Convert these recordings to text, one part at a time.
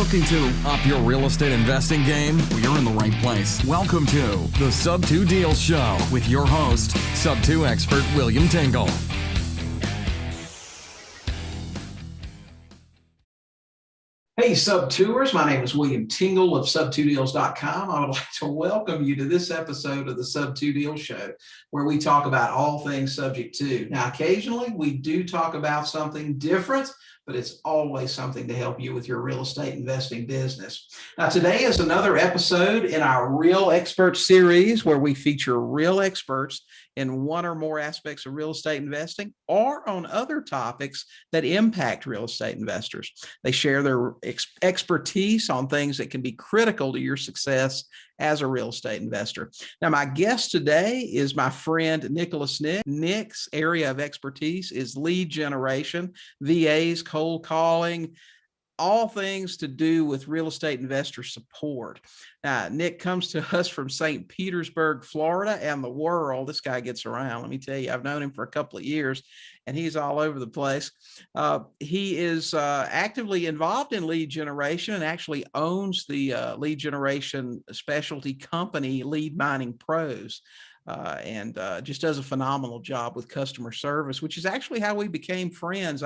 Looking to up your real estate investing game? Well, you're in the right place. Welcome to the Sub2Deals Show with your host, Sub2 expert William Tingle. Hey, Sub2ers, my name is William Tingle of Sub2Deals.com. I would like to welcome you to this episode of the Sub2Deals Show, where we talk about all things subject to. Now, occasionally we do talk about something different, but it's always something to help you with your real estate investing business. Now, today is another episode in our Real Expert series where we feature real experts in one or more aspects of real estate investing or on other topics that impact real estate investors. They share their expertise on things that can be critical to your success as a real estate investor. Now, my guest today is my friend, Nicholas Nick. Nick's area of expertise is lead generation, VAs, cold calling, all things to do with real estate investor support. Now, Nick comes to us from St. Petersburg, Florida, and the world. This guy gets around. Let me tell you, I've known him for a couple of years, and he's all over the place. He is actively involved in lead generation and actually owns the lead generation specialty company, Lead Mining Pros. And just does a phenomenal job with customer service, which is actually how we became friends.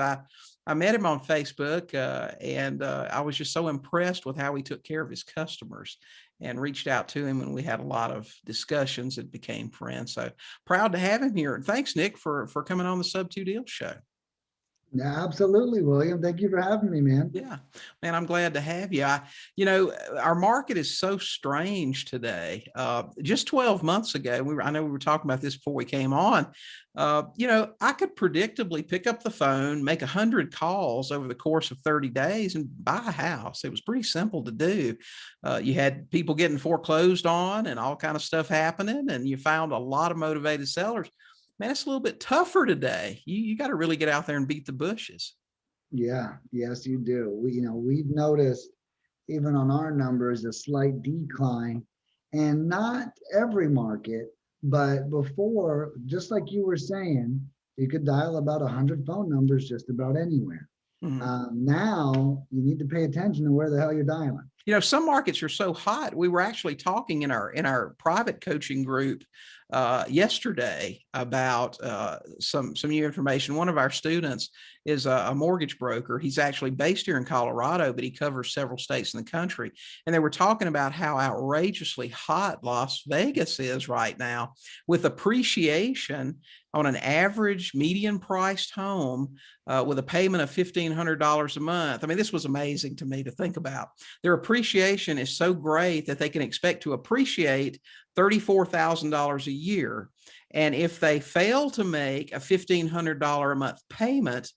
I met him on Facebook, and I was just so impressed with how he took care of his customers and reached out to him, and we had a lot of discussions and became friends. So proud to have him here. And thanks, Nick, for coming on the Sub2Deals Show. Yeah, absolutely, William. Thank you for having me, man. Yeah, man, I'm glad to have you. Our market is so strange today. Just 12 months ago, I know we were talking about this before we came on. I could predictably pick up the phone, make 100 calls over the course of 30 days and buy a house. It was pretty simple to do. You had people getting foreclosed on and all kind of stuff happening, and you found a lot of motivated sellers. Man, it's a little bit tougher today. You got to really get out there and beat the bushes. Yeah, yes, you do. We've noticed even on our numbers a slight decline, and not every market, but before, just like you were saying, you could dial about 100 phone numbers just about anywhere. Mm-hmm. Now you need to pay attention to where the hell you're dialing. Some markets are so hot. We were actually talking in our private coaching group yesterday about some new information. One of our students is a mortgage broker. He's actually based here in Colorado, but he covers several states in the country. And they were talking about how outrageously hot Las Vegas is right now, with appreciation on an average median priced home with a payment of $1,500 a month. I mean, this was amazing to me to think about. Their appreciation is so great that they can expect to appreciate $34,000 a year. And if they fail to make a $1,500 a month payment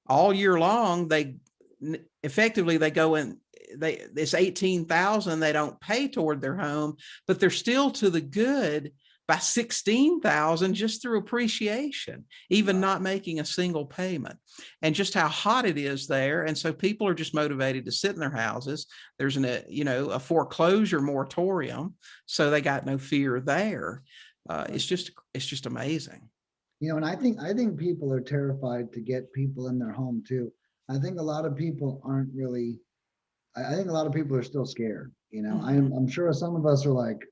all year long, they go in, it's $18,000 they don't pay toward their home, but they're still to the good by $16,000 just through appreciation, even not making a single payment, and just how hot it is there. And so people are just motivated to sit in their houses. There's a foreclosure moratorium, so they got no fear there. It's just amazing. And I think people are terrified to get people in their home too. I think a lot of people aren't really. I think a lot of people are still scared. Mm-hmm. I'm sure some of us are like,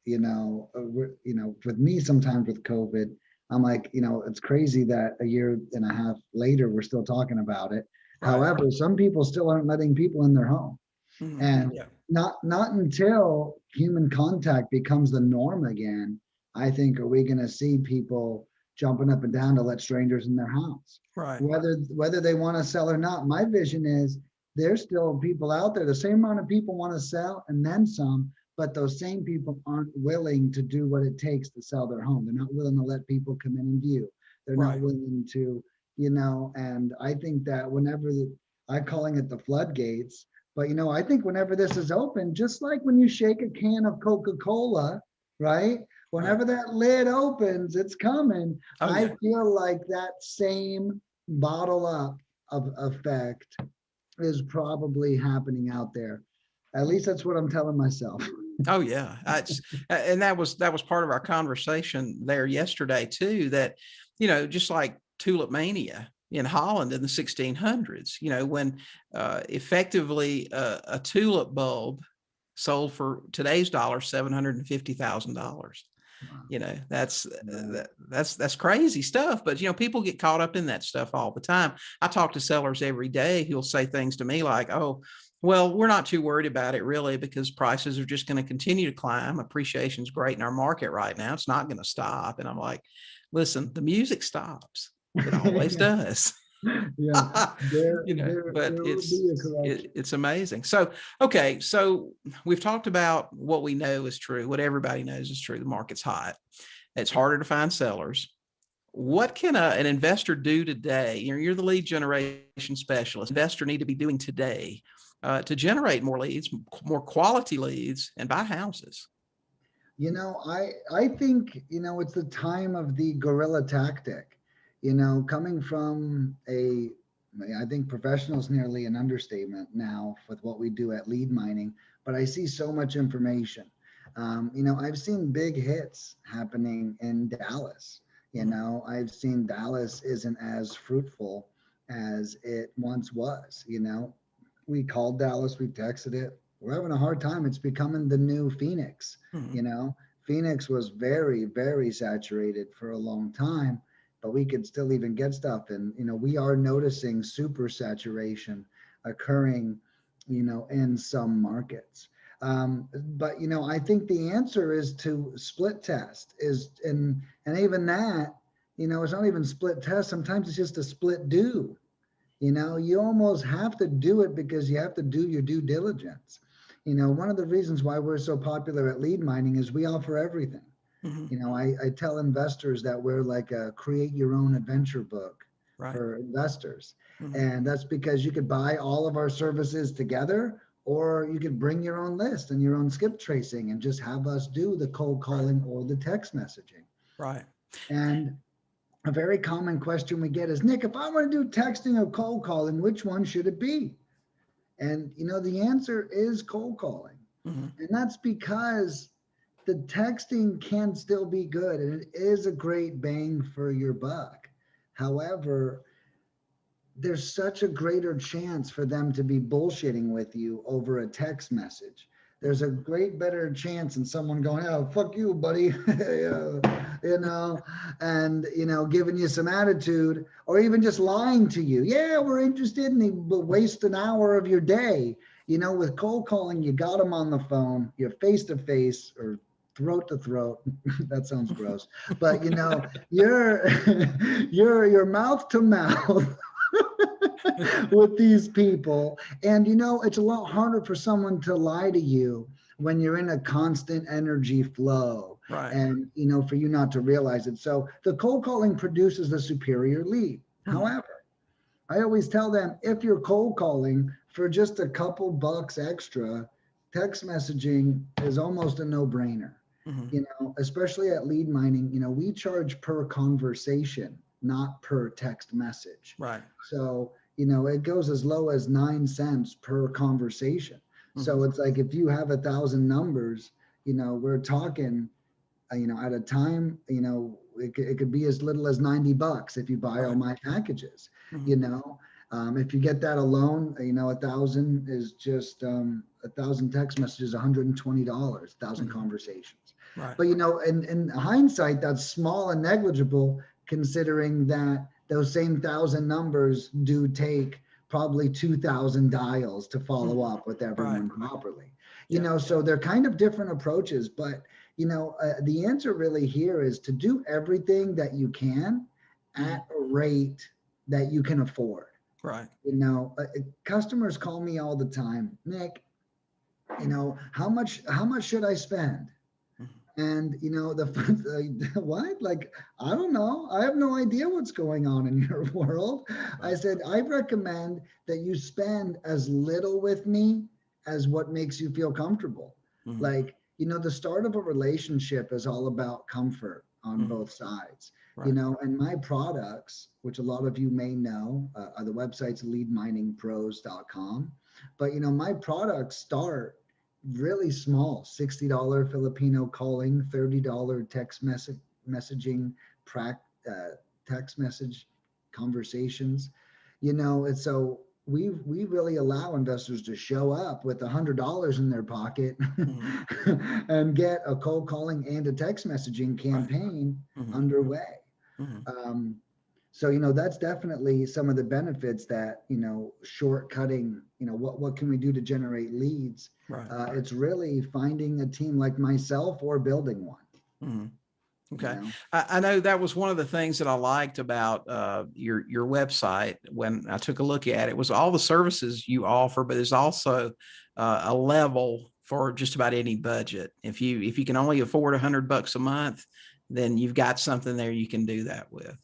with me sometimes with COVID, I'm like, it's crazy that a year and a half later, we're still talking about it. Right. However, some people still aren't letting people in their home. Mm-hmm. And not until human contact becomes the norm again, I think, are we going to see people jumping up and down to let strangers in their house. Right. Whether they want to sell or not. My vision is there's still people out there. The same amount of people want to sell and then some, but those same people aren't willing to do what it takes to sell their home. They're not willing to let people come in and view. They're not willing to, and I think that I'm calling it the floodgates, but I think whenever this is open, just like when you shake a can of Coca-Cola, right? Whenever that lid opens, it's coming. Oh, yeah. I feel like that same bottle up of effect is probably happening out there. At least that's what I'm telling myself. Oh yeah, and that was part of our conversation there yesterday too. That just like tulip mania, in Holland in the 1600s, when effectively a tulip bulb sold for today's dollar $750,000. Wow. That's crazy stuff. But people get caught up in that stuff all the time. I talk to sellers every day who'll say things to me like, "Oh, well, we're not too worried about it really because prices are just going to continue to climb. Appreciation's great in our market right now. It's not going to stop." And I'm like, "Listen, the music stops. It always does." Yeah, But there will be a correction. it's amazing. So, okay. So we've talked about what we know is true, what everybody knows is true. The market's hot. It's harder to find sellers. What can an investor do today? You're the lead generation specialist. Investor need to be doing today to generate more leads, more quality leads, and buy houses. I think, it's the time of the guerrilla tactic, coming from I think professional is nearly an understatement now with what we do at lead mining, but I see so much information. I've seen big hits happening in Dallas. I've seen Dallas isn't as fruitful as it once was. We called Dallas, we texted it. We're having a hard time. It's becoming the new Phoenix. Phoenix was very, very saturated for a long time, but we could still even get stuff. And, we are noticing super saturation occurring, in some markets. But, I think the answer is to split test and even that, it's not even split test. Sometimes it's just a split do. You almost have to do it because you have to do your due diligence. One of the reasons why we're so popular at lead mining is we offer everything. I tell investors that we're like a create your own adventure book for investors. And that's because you could buy all of our services together, or you could bring your own list and your own skip tracing and just have us do the cold calling or the text messaging. Right. And a very common question we get is, Nick, if I want to do texting or cold calling, which one should it be? And, the answer is cold calling. And that's because the texting can still be good and it is a great bang for your buck. However, there's such a greater chance for them to be bullshitting with you over a text message. There's a great better chance in someone going, "Oh, fuck you, buddy," and, giving you some attitude, or even just lying to you. "Yeah, we're interested," and they waste an hour of your day. With cold calling, you got them on the phone, you're face to face or throat to throat. That sounds gross, but you're mouth to mouth with these people. And it's a lot harder for someone to lie to you when you're in a constant energy flow. Right. And for you not to realize it. So the cold calling produces a superior lead. However, I always tell them, if you're cold calling for just a couple bucks extra, text messaging is almost a no-brainer. Especially at lead mining, we charge per conversation, not per text message. Right. So, it goes as low as 9 cents per conversation. So it's like, if you have 1,000 numbers, we're talking, at a time, it could be as little as $90 if you buy all my packages. If you get that alone, 1,000 is just 1,000 text messages, $120, 1,000 conversations. Right. But in hindsight, that's small and negligible, considering that those same 1,000 numbers do take probably 2,000 dials to follow up with everyone properly. So they're kind of different approaches, but the answer really here is to do everything that you can at a rate that you can afford. Right. Customers call me all the time, "Nick, how much should I spend?" And what? Like, I don't know. I have no idea what's going on in your world. I said, I recommend that you spend as little with me as what makes you feel comfortable. Like, the start of a relationship is all about comfort on both sides. Right. And my products, which a lot of you may know, the website's leadminingpros.com. But, my products start really small, $60 Filipino calling, $30 text messaging, text message conversations, and so we really allow investors to show up with $100 in their pocket and get a cold calling and a text messaging campaign underway. So, that's definitely some of the benefits that, shortcutting, what can we do to generate leads? Right. It's really finding a team like myself or building one. Okay. I know that was one of the things that I liked about your website when I took a look at it, was all the services you offer, but there's also a level for just about any budget. If you can only afford $100 a month, then you've got something there you can do that with.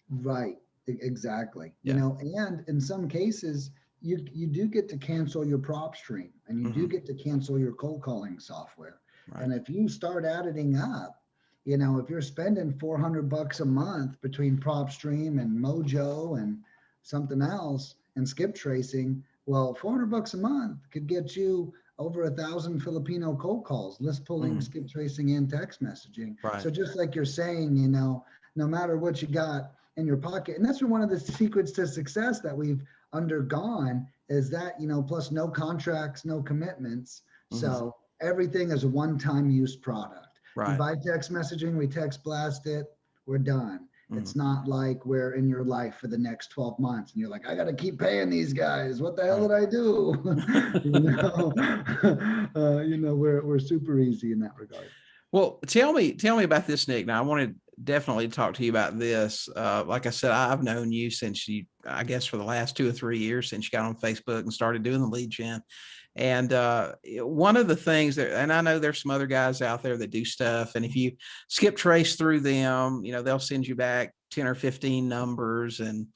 Right. Exactly. Yeah. And in some cases, you do get to cancel your prop stream, and you do get to cancel your cold calling software. Right. And if you start adding up, if you're spending $400 a month between prop stream and Mojo and something else and skip tracing, well, $400 a month could get you over 1,000 Filipino cold calls, list pulling, skip tracing, and text messaging. Right. So just like you're saying, no matter what you got in your pocket, and that's one of the secrets to success that we've undergone, is that, plus no contracts, no commitments. So everything is a one-time use product. Right. You buy text messaging, we text blast it, we're done. It's not like we're in your life for the next 12 months and you're like, I got to keep paying these guys. What the hell did I do? We're super easy in that regard. Well, tell me about this, Nick. Now, I wanted definitely to talk to you about this. Like I said, I've known you since I guess for the last 2 or 3 years, since you got on Facebook and started doing the lead gen. And one of the things and I know there's some other guys out there that do stuff, and if you skip trace through them, they'll send you back 10 or 15 numbers and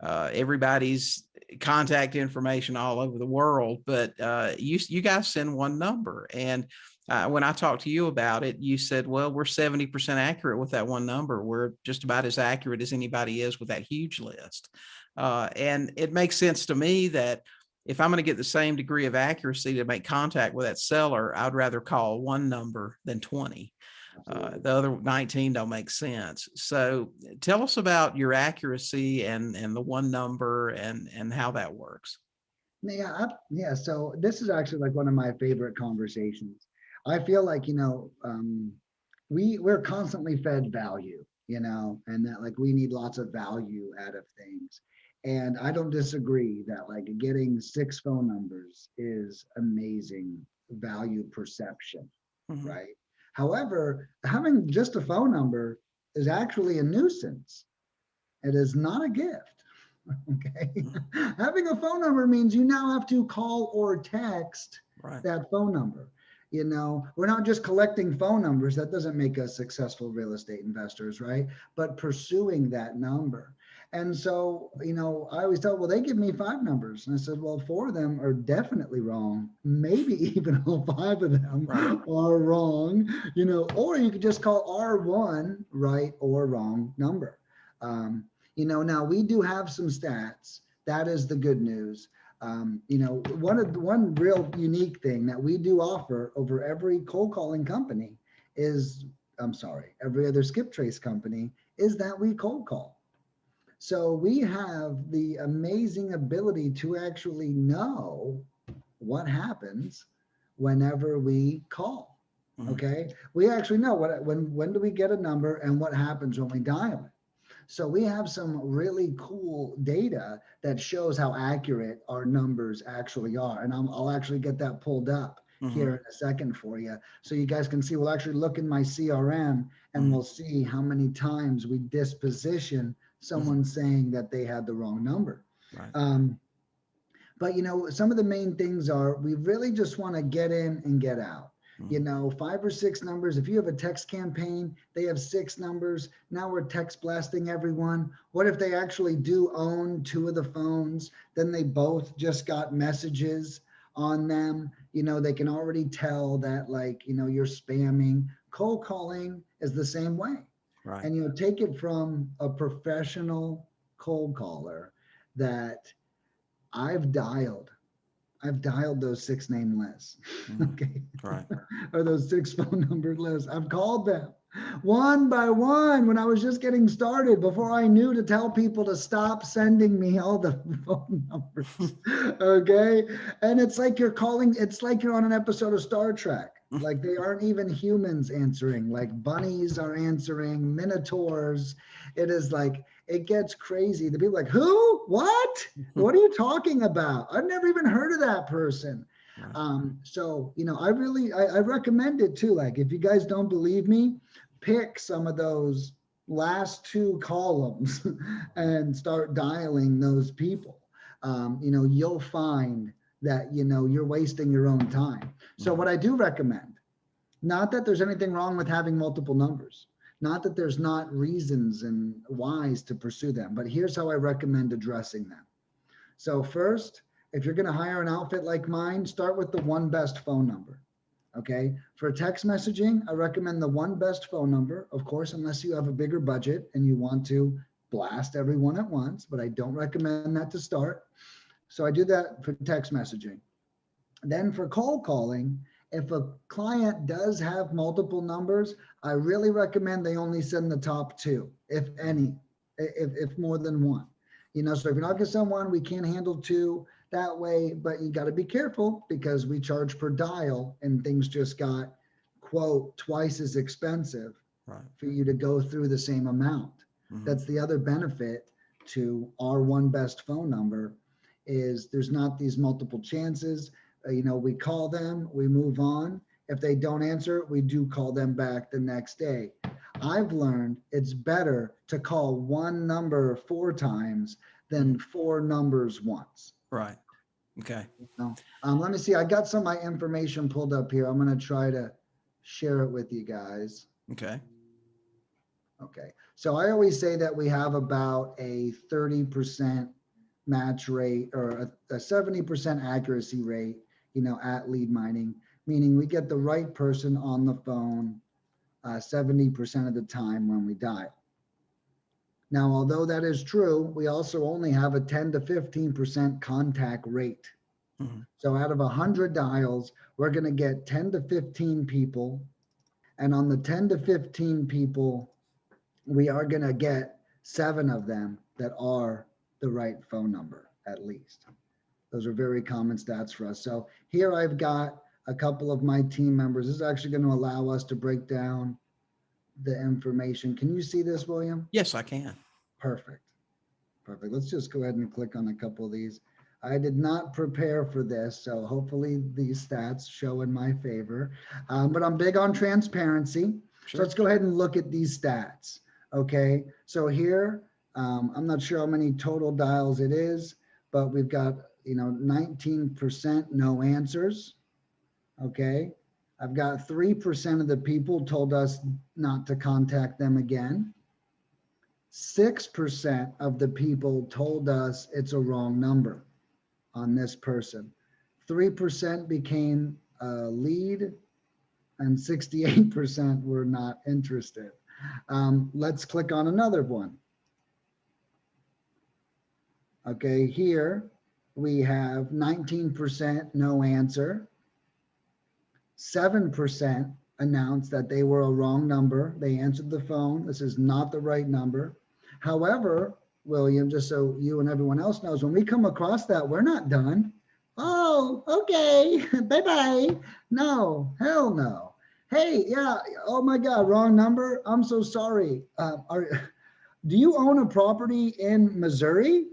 everybody's contact information all over the world. But you guys send one number. And when I talked to you about it, you said, well, we're 70% accurate with that one number. We're just about as accurate as anybody is with that huge list. And it makes sense to me that if I'm going to get the same degree of accuracy to make contact with that seller, I'd rather call one number than 20. The other 19 don't make sense. So tell us about your accuracy and the one number and how that works. Yeah. So this is actually like one of my favorite conversations. I feel like, we're constantly fed value, and that like we need lots of value out of things. And I don't disagree that like getting 6 phone numbers is amazing value perception, right? However, having just a phone number is actually a nuisance. It is not a gift. Okay. Having a phone number means you now have to call or text that phone number. We're not just collecting phone numbers. That doesn't make us successful real estate investors, right? But pursuing that number. And so, I always tell, well, they give me 5 numbers. And I said, well, 4 of them are definitely wrong. Maybe even all 5 of them are wrong, or you could just call R1 right or wrong number. Now we do have some stats. That is the good news. One real unique thing that we do offer over every cold calling company every other skip trace company, is that we cold call. So we have the amazing ability to actually know what happens whenever we call. Okay. We actually know when do we get a number and what happens when we dial it. So we have some really cool data that shows how accurate our numbers actually are. And I'll actually get that pulled up here in a second for you. So you guys can see, we'll actually look in my CRM and we'll see how many times we disposition someone saying that they had the wrong number. But some of the main things are, we really just want to get in and get out. 5 or 6 numbers. If you have a text campaign, they have 6 numbers. Now we're text blasting everyone. What if they actually do own 2 of the phones? Then they both just got messages on them. They can already tell that you're spamming. Cold calling is the same way. And take it from a professional cold caller that I've dialed those 6 name lists, okay? Or those 6 phone number lists. I've called them. One by one, when I was just getting started, before I knew to tell people to stop sending me all the phone numbers. Okay. And it's like you're calling, it's like you're on an episode of Star Trek. Like they aren't even humans answering, like bunnies are answering, minotaurs. It is like, it gets crazy. The people are like, who? What? What are you talking about? I've never even heard of that person. So, I recommend it too. Like, if you guys don't believe me, pick some of those last two columns and start dialing those people. You'll find that, you're wasting your own time. So what I do recommend, not that there's anything wrong with having multiple numbers, not that there's not reasons and whys to pursue them, but here's how I recommend addressing them. So first, if you're going to hire an outfit like mine, start with the one best phone number. Okay. For text messaging, I recommend the one best phone number, of course, unless you have a bigger budget and you want to blast everyone at once, but I don't recommend that to start. So I do that for text messaging. Then for cold calling, if a client does have multiple numbers, I really recommend they only send the top two, if any, if more than one. So if you're not going to send one, we can't handle two that way, but you got to be careful because we charge per dial and things just got, quote, twice as expensive for you to go through the same amount. That's the other benefit to our one best phone number is there's not these multiple chances. We call them, we move on. If they don't answer, we do call them back the next day. I've learned it's better to call one number 4 times than 4 numbers once. Right. Okay. Let me see. I got some of my information pulled up here. I'm going to try to share it with you guys. Okay. Okay. So I always say that we have about a 30% match rate or a 70% accuracy rate, at lead mining, meaning we get the right person on the phone 70% of the time when we dial. Now, although that is true, we also only have a 10 to 15% contact rate. So out of 100 dials, we're going to get 10 to 15 people. And on the 10 to 15 people, we are going to get 7 of them that are the right phone number, at least. Those are very common stats for us. So here I've got a couple of my team members. This is actually going to allow us to break down the information. Can you see this, William? Yes, I can. Perfect. Perfect. Let's just go ahead and click on a couple of these. I did not prepare for this, so hopefully these stats show in my favor. But I'm big on transparency. Sure. So let's go ahead and look at these stats. Okay. So here, I'm not sure how many total dials it is, but we've got, 19% no answers. Okay. I've got 3% of the people told us not to contact them again. 6% of the people told us it's a wrong number on this person. 3% became a lead and 68% were not interested. Let's click on another one. Okay, here we have 19% no answer. 7% announced that they were a wrong number. They answered the phone. This is not the right number. However, William, just so you and everyone else knows, when we come across that, we're not done. Oh, okay. Bye-bye. No, hell no. Hey, yeah. Oh my God, wrong number. I'm so sorry. Do you own a property in Missouri?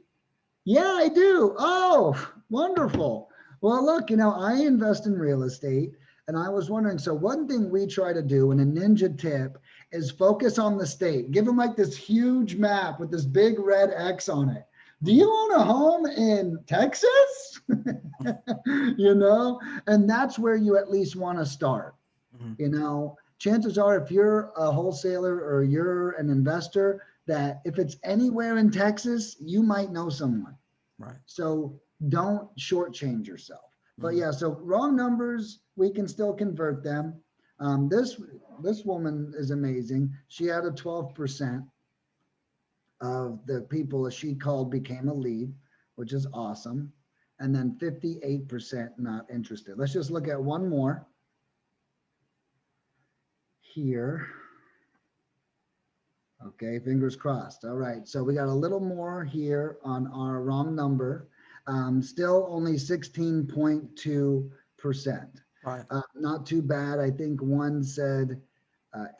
Yeah, I do. Oh, wonderful. Well, look, I invest in real estate. And I was wondering, so one thing we try to do, and a ninja tip, is focus on the state. Give them like this huge map with this big red X on it. Do you own a home in Texas? And that's where you at least want to start. Chances are if you're a wholesaler or you're an investor, that if it's anywhere in Texas, you might know someone. Right. So don't shortchange yourself. But yeah, so wrong numbers, we can still convert them. This woman is amazing. She had a 12% of the people that she called became a lead, which is awesome. And then 58% not interested. Let's just look at one more here. Okay, fingers crossed. All right, so we got a little more here on our wrong number. Still only 16.2%. Right. Not too bad. I think one said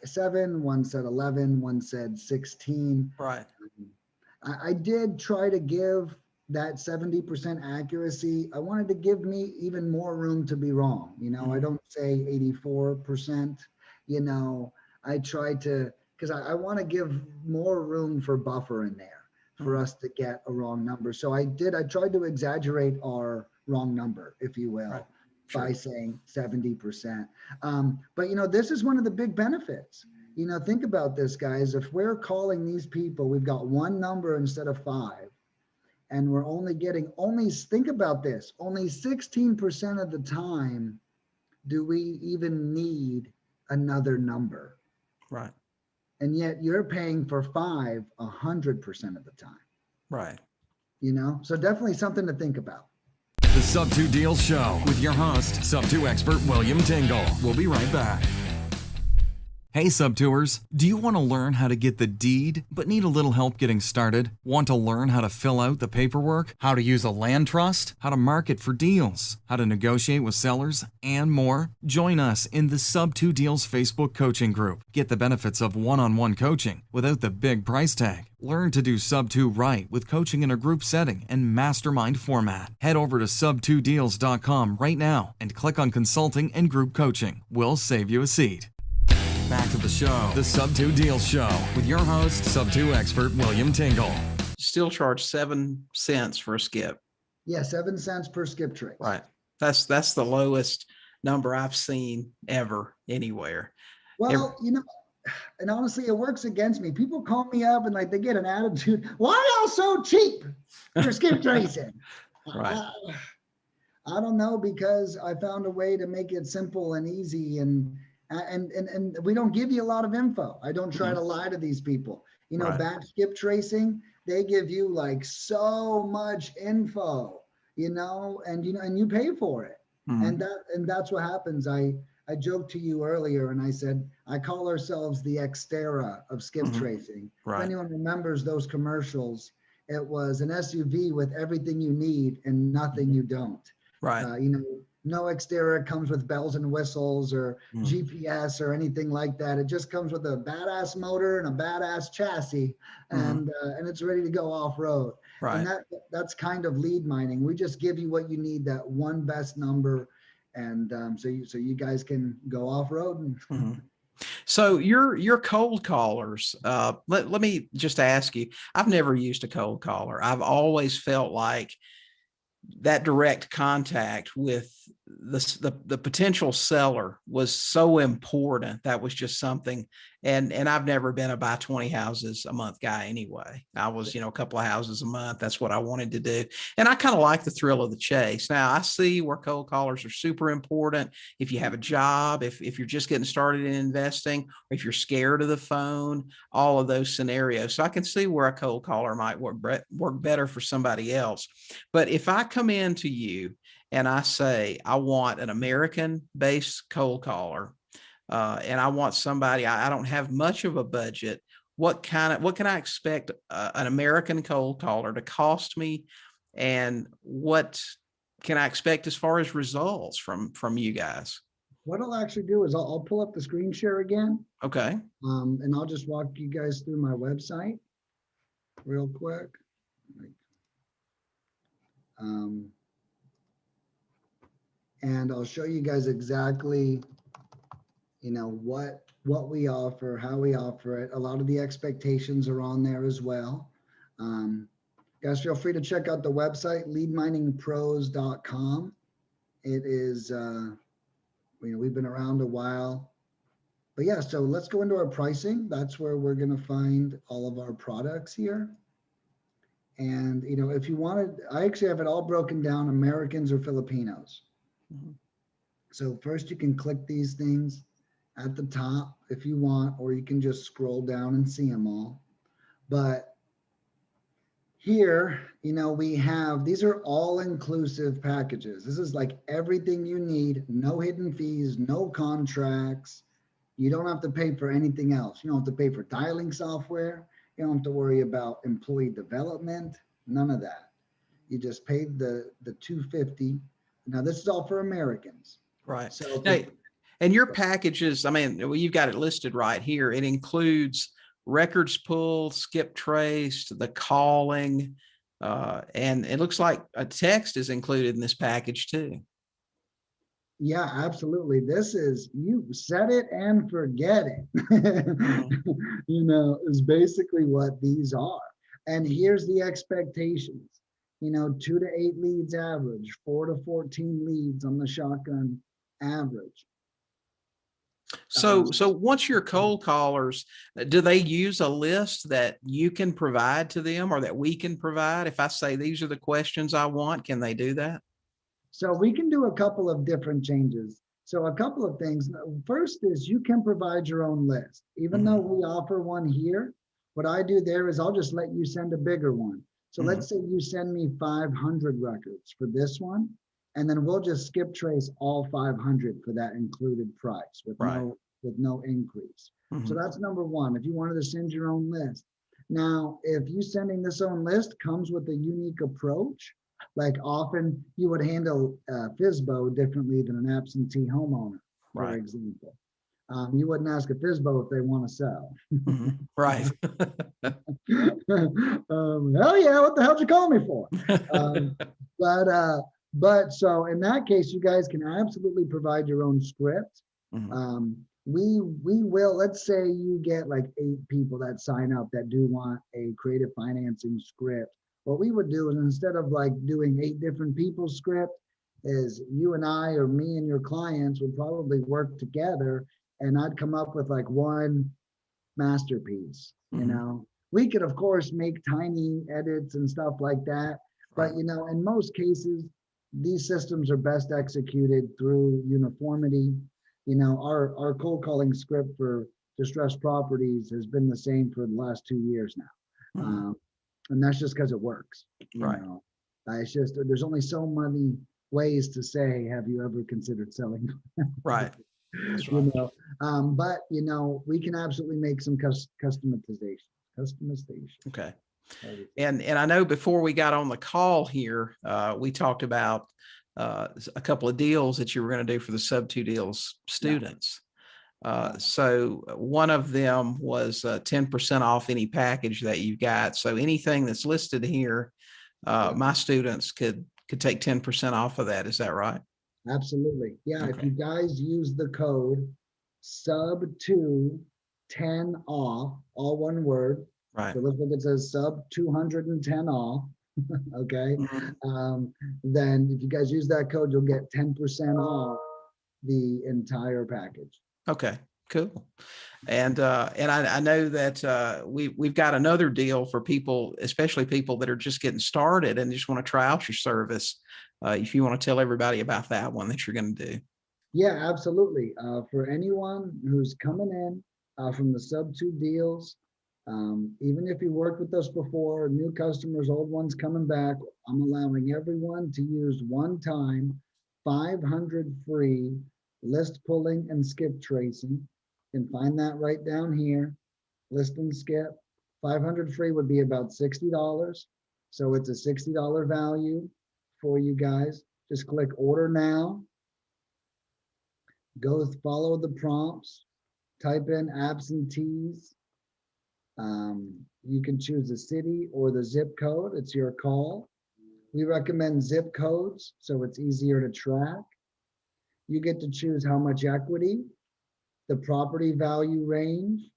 7, one said 11, one said 16. Right. I did try to give that 70% accuracy. I wanted to give me even more room to be wrong. I don't say 84%. I tried to, because I want to give more room for buffer in there for us to get a wrong number. So I tried to exaggerate our wrong number, if you will, Right. Sure. by saying 70%. But this is one of the big benefits. Think about this, guys. If we're calling these people, we've got one number instead of 5, and we're think about this, only 16% of the time do we even need another number. Right. And yet you're paying for 5 100% of the time. Right. So definitely something to think about. The Sub2Deals Show with your host, Sub2 expert William Tingle. We'll be right back. Hey Sub2ers, do you want to learn how to get the deed but need a little help getting started? Want to learn how to fill out the paperwork, how to use a land trust, how to market for deals, how to negotiate with sellers, and more? Join us in the Sub2Deals Facebook coaching group. Get the benefits of one-on-one coaching without the big price tag. Learn to do Sub2 right with coaching in a group setting and mastermind format. Head over to Sub2Deals.com right now and click on Consulting and Group Coaching. We'll save you a seat. Back to the show, the Sub2Deals Show with your host, Sub2 expert William Tingle. Still charge 7 cents for a skip. Yeah, 7 cents per skip trace. Right. That's the lowest number I've seen ever anywhere. Well, and honestly, it works against me. People call me up and they get an attitude. Why y'all so cheap for skip tracing? Right. I don't know, because I found a way to make it simple and easy, and we don't give you a lot of info. I don't try to lie to these people. Right. Back skip tracing, they give you so much info, and you pay for it. And that's what happens. I joked to you earlier and I said, I call ourselves the Xterra of skip tracing. Right. If anyone remembers those commercials, it was an SUV with everything you need and nothing you don't. Right. No Xterra comes with bells and whistles or GPS or anything like that. It just comes with a badass motor and a badass chassis, and it's ready to go off road. Right. And that's kind of lead mining. We just give you what you need, that one best number, and so you guys can go off road. So your cold callers. Let me just ask you. I've never used a cold caller. I've always felt like that direct contact with the potential seller was so important. That was just something. And I've never been a buy 20 houses a month guy anyway. I was, a couple of houses a month. That's what I wanted to do. And I kind of like the thrill of the chase. Now I see where cold callers are super important. If you have a job, if you're just getting started in investing, or if you're scared of the phone, all of those scenarios. So I can see where a cold caller might work better for somebody else. But if I come in to you and I say, I want an American-based cold caller, and I want somebody, I don't have much of a budget. What can I expect an American cold caller to cost me? And what can I expect as far as results from you guys? What I'll actually do is I'll pull up the screen share again. Okay. And I'll just walk you guys through my website real quick. And I'll show you guys exactly, what we offer, how we offer it. A lot of the expectations are on there as well. Guys, feel free to check out the website, leadminingpros.com. It is, we've been around a while. But yeah, so let's go into our pricing. That's where we're going to find all of our products here. And, if you wanted, I actually have it all broken down, Americans or Filipinos. So first you can click these things at the top if you want, or you can just scroll down and see them all. But here, we have, these are all inclusive packages. This is like everything you need, no hidden fees, no contracts, You don't have to pay for anything else. You don't have to pay for tiling software. You don't have to worry about employee development, none of that. You just paid the 250. Now this is all for Americans. Right. So Now, and your packages, I mean, well, you've got it listed right here. It includes records pulled, skip traced, the calling, and it looks like a text is included in this package too. yeah, absolutely. This is, you set it and forget it. Is basically what these are. And here's the expectations. 2 to 8 leads average, 4 to 14 leads on the shotgun average. So once your cold callers, do they use a list that you can provide to them or that we can provide? If I say, these are the questions I want, can they do that? So we can do a couple of different changes. So a couple of things. First is you can provide your own list. Even though we offer one here, what I do there is I'll just let you send a bigger one. So let's say you send me 500 records for this one, and then we'll just skip trace all 500 for that included price with no increase. So that's number one, if you wanted to send your own list. Now, if you sending this own list comes with a unique approach, like often you would handle FSBO differently than an absentee homeowner, for example. You wouldn't ask a FSBO if they want to sell. Right. Hell yeah, what the hell did you call me for? But so in that case, you guys can absolutely provide your own script. We will, let's say you get like 8 people that sign up that do want a creative financing script. What we would do is instead of like doing 8 different people's script, is you and I or me and your clients would probably work together, and I'd come up with like one masterpiece. We could of course make tiny edits and stuff like that, but in most cases these systems are best executed through uniformity. Our cold calling script for distressed properties has been the same for the last 2 years now. And that's just because it works. It's just, there's only so many ways to say, have you ever considered selling? Right. That's right. But we can absolutely make some customization. Okay. And I know before we got on the call here, we talked about a couple of deals that you were going to do for the Sub2Deals students. So one of them was 10% off any package that you've got. So anything that's listed here, my students could take 10% off of that. Is that right? Absolutely. Yeah. If you guys use the code sub2 10 off, all one word. Right. So look like it says sub 210 off. Okay. Then if you guys use that code, you'll get 10% off the entire package. Okay, cool. And I know that we've got another deal for people, especially people that are just getting started and just want to try out your service. If you want to tell everybody about that one that you're going to do. Yeah, absolutely. For anyone who's coming in from the Sub2Deals, even if you worked with us before, new customers, old ones coming back, I'm allowing everyone to use one time 500 free list pulling and skip tracing. You can find that right down here. List and skip. 500 free would be about $60. So it's a $60 value for you guys. Just click order now. Go follow the prompts. Type in absentees. You can choose the city or the zip code. It's your call. We recommend zip codes so it's easier to track. You get to choose how much equity, the property value range,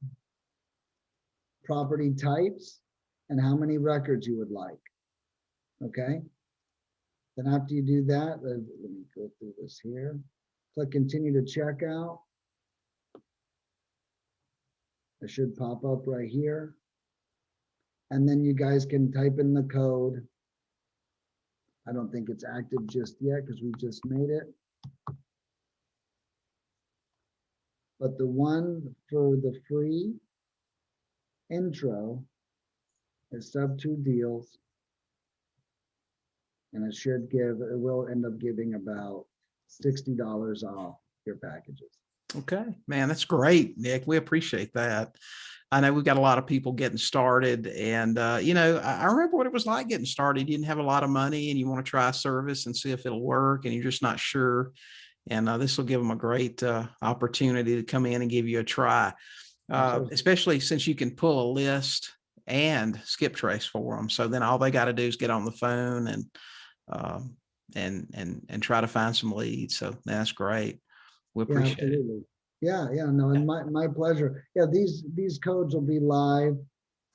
property types, and how many records you would like. Okay. Then after you do that, let me go through this here. Click continue to checkout. It should pop up right here. And then you guys can type in the code. I don't think it's active just yet because we just made it. But the one for the free intro is Sub2Deals. And it will end up giving about $60 off your packages. Okay, man, that's great, Nick. We appreciate that. I know we've got a lot of people getting started, and I remember what it was like getting started. You didn't have a lot of money, and you want to try a service and see if it'll work, and you're just not sure. And this will give them a great opportunity to come in and give you a try, Absolutely. especially since you can pull a list and skip trace for them. So then all they got to do is get on the phone um, and try to find some leads. So that's great. We Yeah, appreciate it. absolutely. Yeah, no, and my pleasure. Yeah, these codes will be live.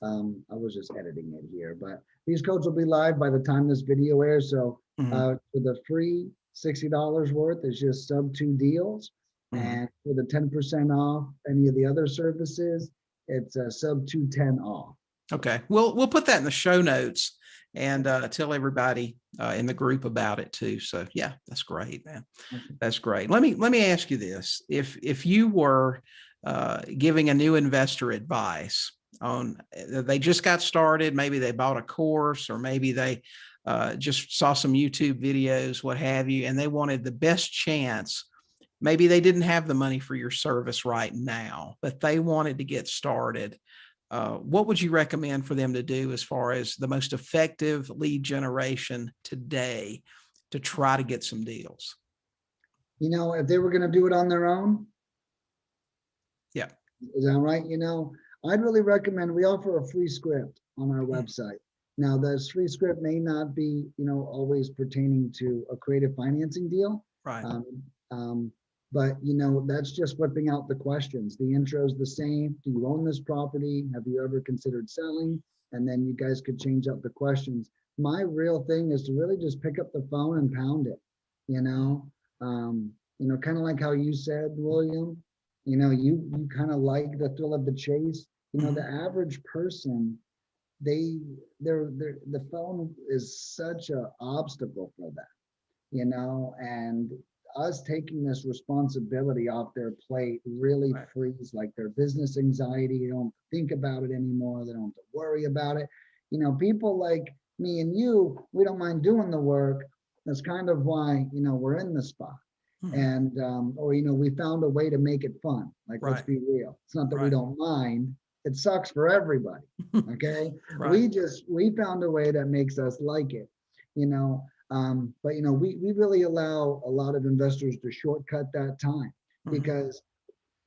I was just editing it here, but these codes will be live by the time this video airs. So Mhm, for the free $60 worth, it's just Sub2Deals. mhm. And for the 10% off any of the other services, it's Sub210 off. Okay, we'll put that in the show notes and tell everybody in the group about it too. So yeah, that's great, man. Awesome. That's great. Let me ask you this: if you were giving a new investor advice on they just got started, maybe they bought a course, or maybe they just saw some YouTube videos, what have you, and they wanted the best chance. Maybe they didn't have the money for your service right now, but they wanted to get started. What would you recommend for them to do as far as the most effective lead generation today to try to get some deals? If they were going to do it on their own, Yeah. is that right? I'd really recommend we offer a free script on our website. Now, this free script may not be, always pertaining to a creative financing deal. Right. Um, um, but that's just whipping out the questions. The intro is the same. Do you own this property? Have you ever considered selling? And then you guys could change up the questions. My real thing is to really just pick up the phone and pound it. Kind of like how you said, William. You kind of like the thrill of the chase. Mhm. The average person, the phone is such a obstacle for them, and us taking this responsibility off their plate really Right. frees like their business anxiety. They don't think about it anymore. They don't have to worry about it. People like me and you, we don't mind doing the work. That's kind of why, we're in the spot. Mhm. And, or, we found a way to make it fun. Like, let's Right. be real. It's not that we Right. don't mind. It sucks for everybody. Okay. Right. We found a way that makes us like it, you know, but we really allow a lot of investors to shortcut that time Mhm. because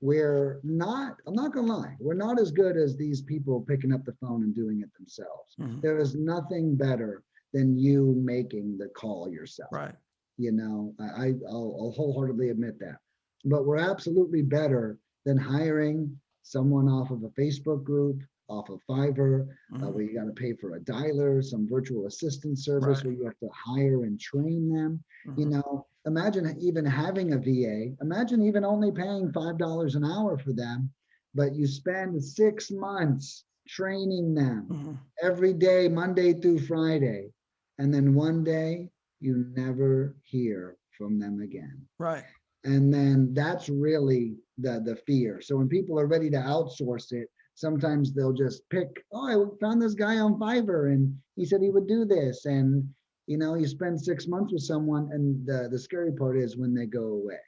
I'm not gonna lie, we're not as good as these people picking up the phone and doing it themselves. Mhm. There is nothing better than you making the call yourself. Right. I'll wholeheartedly admit that. But we're absolutely better than hiring someone off of a Facebook group, off of Fiverr, Mhm. where you got to pay for a dialer, some virtual assistant service Right. where you have to hire and train them. Mhm. Imagine even having a VA. Imagine even only paying $5 an hour for them, but you spend 6 months training them Mhm. every day, Monday through Friday. And then one day you never hear from them again. Right. And then that's really the fear. So when people are ready to outsource it, sometimes they'll just pick, oh, I found this guy on Fiverr and he said he would do this. And you spend 6 months with someone, and the scary part is when they go away.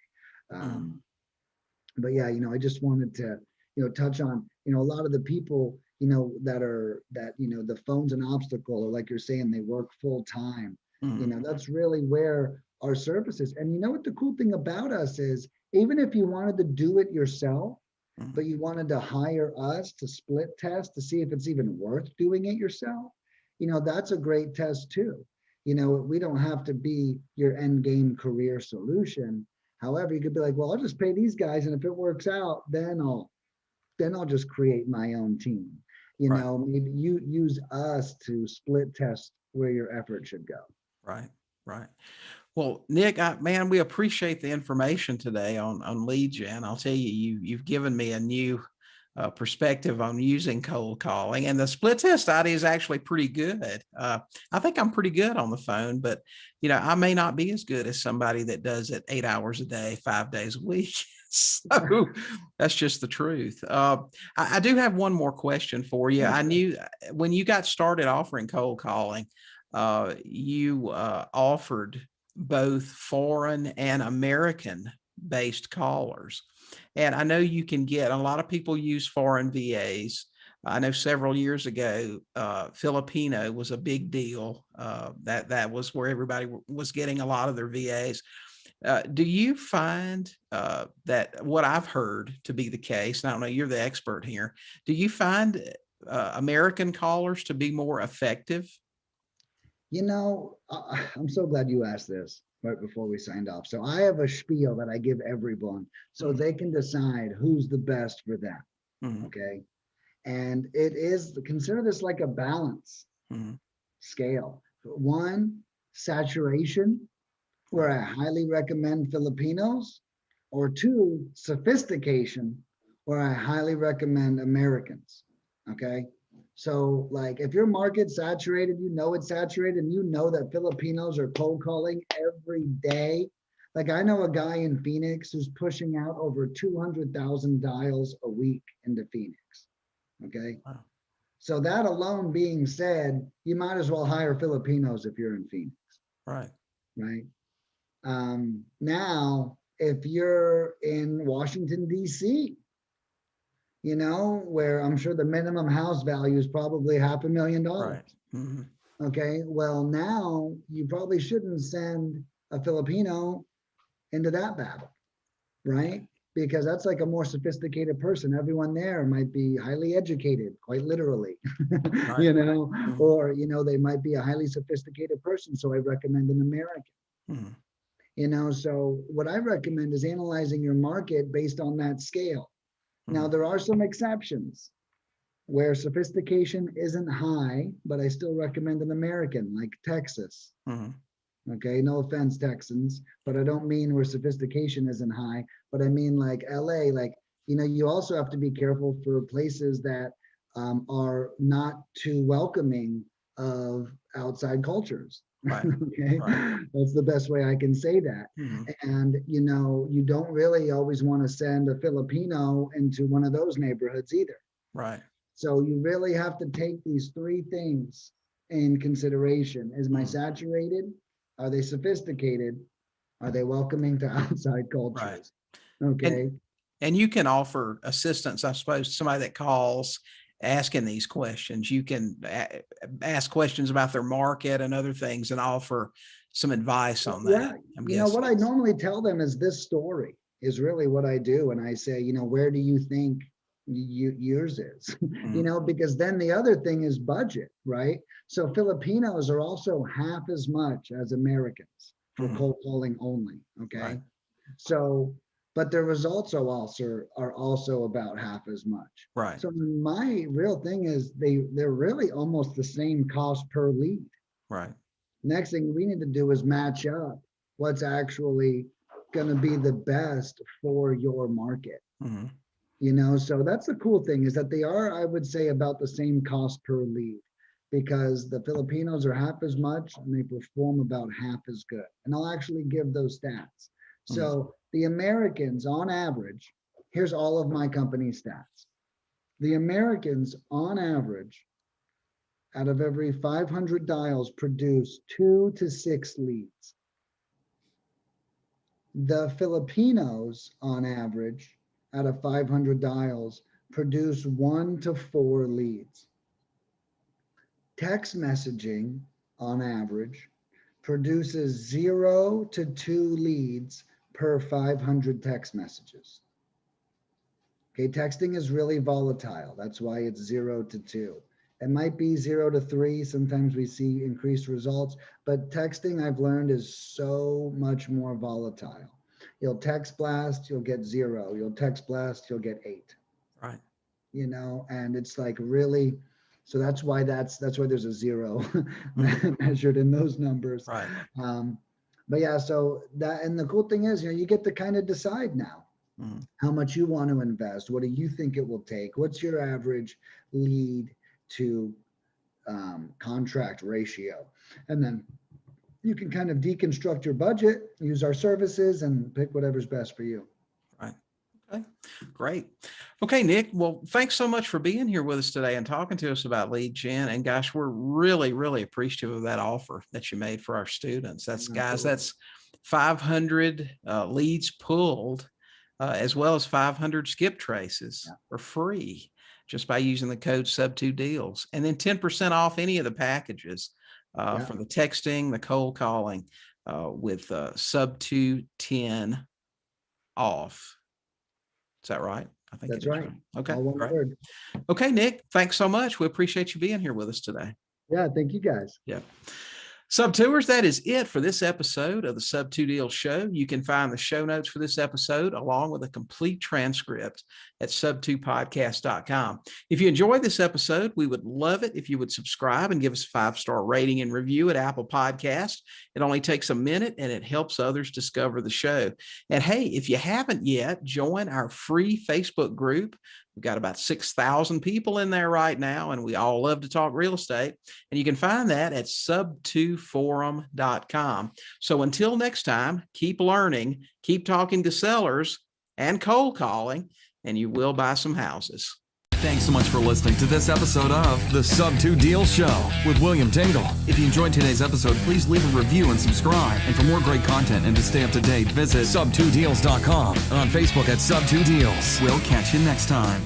Mhm. But yeah, I just wanted to, touch on, a lot of the people, that the phone's an obstacle, or like you're saying, they work full time. Mhm. That's really where our service is. And what the cool thing about us is, even if you wanted to do it yourself, Mhm. but you wanted to hire us to split test to see if it's even worth doing it yourself, that's a great test too. We don't have to be your end game career solution. However, you could be like, well, I'll just pay these guys, and if it works out, then I'll just create my own team. Right. Maybe you use us to split test where your effort should go. Right. Right. Well, Nick, man, we appreciate the information today on lead gen. I'll tell you, you've given me a new perspective on using cold calling, and the split test idea is actually pretty good. I think I'm pretty good on the phone, but I may not be as good as somebody that does it 8 hours a day, 5 days a week. So that's just the truth. I do have one more question for you. Yeah, I sure. knew when you got started offering cold calling, you offered both foreign and American based callers. And I know you can get, a lot of people use foreign VAs. I know several years ago, Filipino was a big deal. That was where everybody was getting a lot of their VAs. Do you find that what I've heard to be the case, and I don't know, you're the expert here, do you find American callers to be more effective? I'm so glad you asked this right before we signed off. So I have a spiel that I give everyone so they can decide who's the best for them. Mhm. Okay. And it is, consider this like a balance scale. One, saturation, where I highly recommend Filipinos, or two, sophistication, where I highly recommend Americans. Okay. So like if your market's saturated, it's saturated, and that Filipinos are cold calling every day. Like I know a guy in Phoenix who's pushing out over 200,000 dials a week into Phoenix. Okay. Wow. So that alone being said, you might as well hire Filipinos if you're in Phoenix. Right. Right. Now, if you're in Washington, D.C., where I'm sure the minimum house value is probably $500,000. Right. Mm-hmm. Okay. Well, now you probably shouldn't send a Filipino into that battle. Right. Because that's like a more sophisticated person. Everyone there might be highly educated, quite literally, Right. Mm-hmm. or, they might be a highly sophisticated person. So I recommend an American. Mm-hmm. So what I recommend is analyzing your market based on that scale. Now, there are some exceptions where sophistication isn't high, but I still recommend an American, like Texas. Mm-hmm. Okay, no offense, Texans, but I don't mean where sophistication isn't high, but I mean like LA, like, you also have to be careful for places that are not too welcoming of outside cultures. Right. Okay, Right. that's the best way I can say that. Mm-hmm. And, you don't really always want to send a Filipino into one of those neighborhoods either. Right. So you really have to take these three things in consideration. Is my saturated? Are they sophisticated? Are they welcoming to outside cultures? Right. Okay. And you can offer assistance, I suppose, somebody that calls asking these questions. You can ask questions about their market and other things and offer some advice on that. Yeah. I'm guessing. What I normally tell them is this story is really what I do. And I say, where do you think yours is? Because then the other thing is budget, right? So Filipinos are also half as much as Americans for cold calling only. Okay. Right. So, but the results are also about half as much. Right. So my real thing is they're really almost the same cost per lead. Right. Next thing we need to do is match up what's actually going to be the best for your market. So that's the cool thing, is that they are, I would say, about the same cost per lead, because the Filipinos are half as much and they perform about half as good. And I'll actually give those stats. So the Americans on average, here's all of my company stats. The Americans on average, out of every 500 dials, produce 2 to 6 leads. The Filipinos on average, out of 500 dials, produce 1 to 4 leads. Text messaging on average produces 0 to 2 leads per 500 text messages. Okay, texting is really volatile. That's why it's 0 to 2. It might be 0 to 3. Sometimes we see increased results, but texting, I've learned, is so much more volatile. You'll text blast, you'll get 0. You'll text blast, you'll get 8. Right. And it's like really, so that's why there's a 0 measured in those numbers. Right. But yeah, so that, and the cool thing is, you get to kind of decide now how much you want to invest. What do you think it will take? What's your average lead to contract ratio? And then you can kind of deconstruct your budget, use our services, and pick whatever's best for you. Right. Okay, great. Okay, Nick. Well, thanks so much for being here with us today and talking to us about lead gen. And gosh, we're really, really appreciative of that offer that you made for our students. That's 500 leads pulled, as well as 500 skip traces for free just by using the code Sub2Deals, and then 10% off any of the packages for the texting, the cold calling with Sub210 off. Is that right? I think That's it is right. Okay, All one great. word. Okay, Nick, thanks so much. We appreciate you being here with us today. Yeah, thank you guys. Yeah. Sub-Tours, that is it for this episode of the Sub2Deals Show. You can find the show notes for this episode along with a complete transcript at sub2podcast.com. If you enjoyed this episode, we would love it if you would subscribe and give us a 5-star rating and review at Apple Podcasts. It only takes a minute and it helps others discover the show. And hey, if you haven't yet, join our free Facebook group. We've got about 6,000 people in there right now, and we all love to talk real estate. And you can find that at sub2forum.com. So until next time, keep learning, keep talking to sellers and cold calling, and you will buy some houses. Thanks so much for listening to this episode of the Sub2Deals Show with William Tingle. If you enjoyed today's episode, please leave a review and subscribe. And for more great content and to stay up to date, visit sub2deals.com and on Facebook at Sub2Deals. We'll catch you next time.